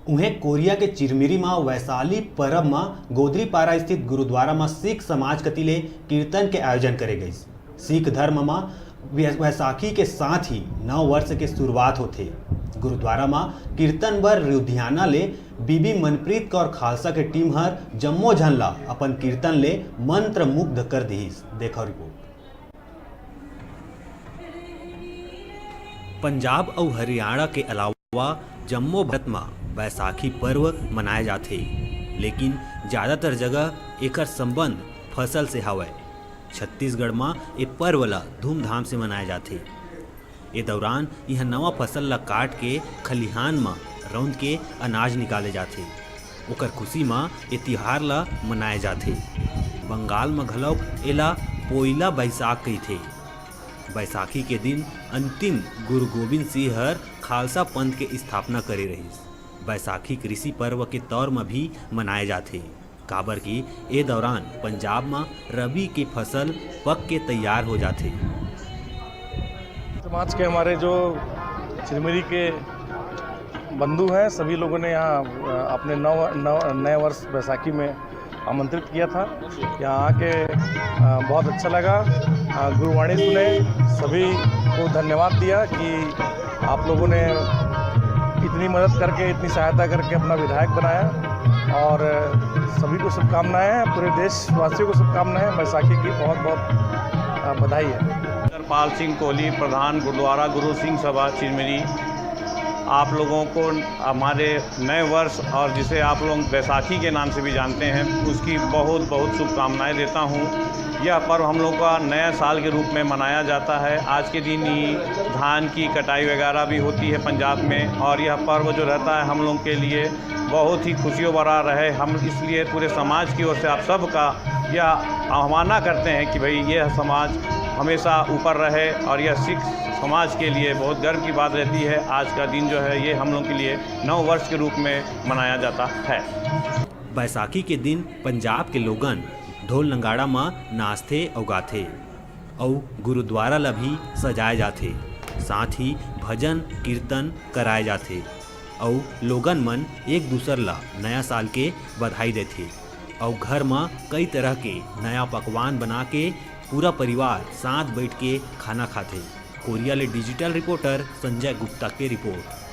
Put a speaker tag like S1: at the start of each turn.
S1: उन्हें कोरिया के चिरमिरी मां वैशाली परब मां गोदरीपारा स्थित गुरुद्वारा मां सिख समाज कतिले कीर्तन के आयोजन करे गई। सिख धर्म मां वैसाखी के साथ ही नव वर्ष के शुरुआत होते। गुरुद्वारा मां कीर्तन बर लुधियाना ले बीबी मनप्रीत कौर खालसा के टीम हर जम्मो झन ला अपन कीर्तन ले मंत्र मुग्ध कर दीस। देखो रिपोर्ट। पंजाब और हरियाणा के अलावा जम्मू भारत में बैसाखी पर्व मनाए जाते, लेकिन ज़्यादातर जगह एकर संबंध फसल से हवय। छत्तीसगढ़ में ये पर्व ला धूमधाम से मनाए जाते। ये दौरान यह नवा फसल ला काट के खलिहान में रौंद के अनाज निकाले जाते। ओकर खुशी में ये तिहार ला मनाए जाते। बंगाल में घलौक एला पोइला बैसाख कहिथे। बैसाखी के दिन अंतिम गुरु गोबिंद सिंह हर खालसा पंथ के स्थापना करे रहिस। बैसाखी कृषि पर्व के तौर में भी मनाए जाते, काबर की ए दौरान पंजाब में रबी के फसल पक के तैयार हो जाते।
S2: समाज के हमारे जो चिरमिरी के बंधु हैं, सभी लोगों ने यहाँ अपने नए वर्ष बैसाखी में आमंत्रित किया था। यहाँ आके बहुत अच्छा लगा। गुरुवाणी सुने, सभी को धन्यवाद दिया कि आप लोगों ने इतनी मदद करके, इतनी सहायता करके अपना विधायक बनाया। और सभी को शुभकामनाएं, पूरे देशवासियों को शुभकामनाएं। बैसाखी की बहुत बहुत बधाई है।
S3: पाल सिंह कोहली, प्रधान गुरुद्वारा गुरु सिंह सभा चिरमिरी, आप लोगों को हमारे नए वर्ष और जिसे आप लोग बैसाखी के नाम से भी जानते हैं, उसकी बहुत बहुत शुभकामनाएं देता हूं। यह पर्व हम लोग का नया साल के रूप में मनाया जाता है। आज के दिन ही धान की कटाई वगैरह भी होती है पंजाब में, और यह पर्व जो रहता है हम लोग के लिए बहुत ही खुशियों भरा रहे। हम इसलिए पूरे समाज की ओर से आप सब का यह आह्वान करते हैं कि भाई यह समाज हमेशा ऊपर रहे, और यह सिख समाज के लिए बहुत गर्व की बात रहती है। आज का दिन जो है ये हम लोग के लिए नव वर्ष के रूप में मनाया जाता है।
S1: बैसाखी के दिन पंजाब के लोगन ढोल नगाड़ा में नाचते और गाथे, और गुरुद्वारा ला भी सजाए जाते। साथ ही भजन कीर्तन कराए जाते, और लोगन मन एक दूसर ला नया साल के बधाई देते, और घर में कई तरह के नया पकवान बना के पूरा परिवार साथ बैठ के खाना खाते। कोरिया ले डिजिटल रिपोर्टर संजय गुप्ता के रिपोर्ट।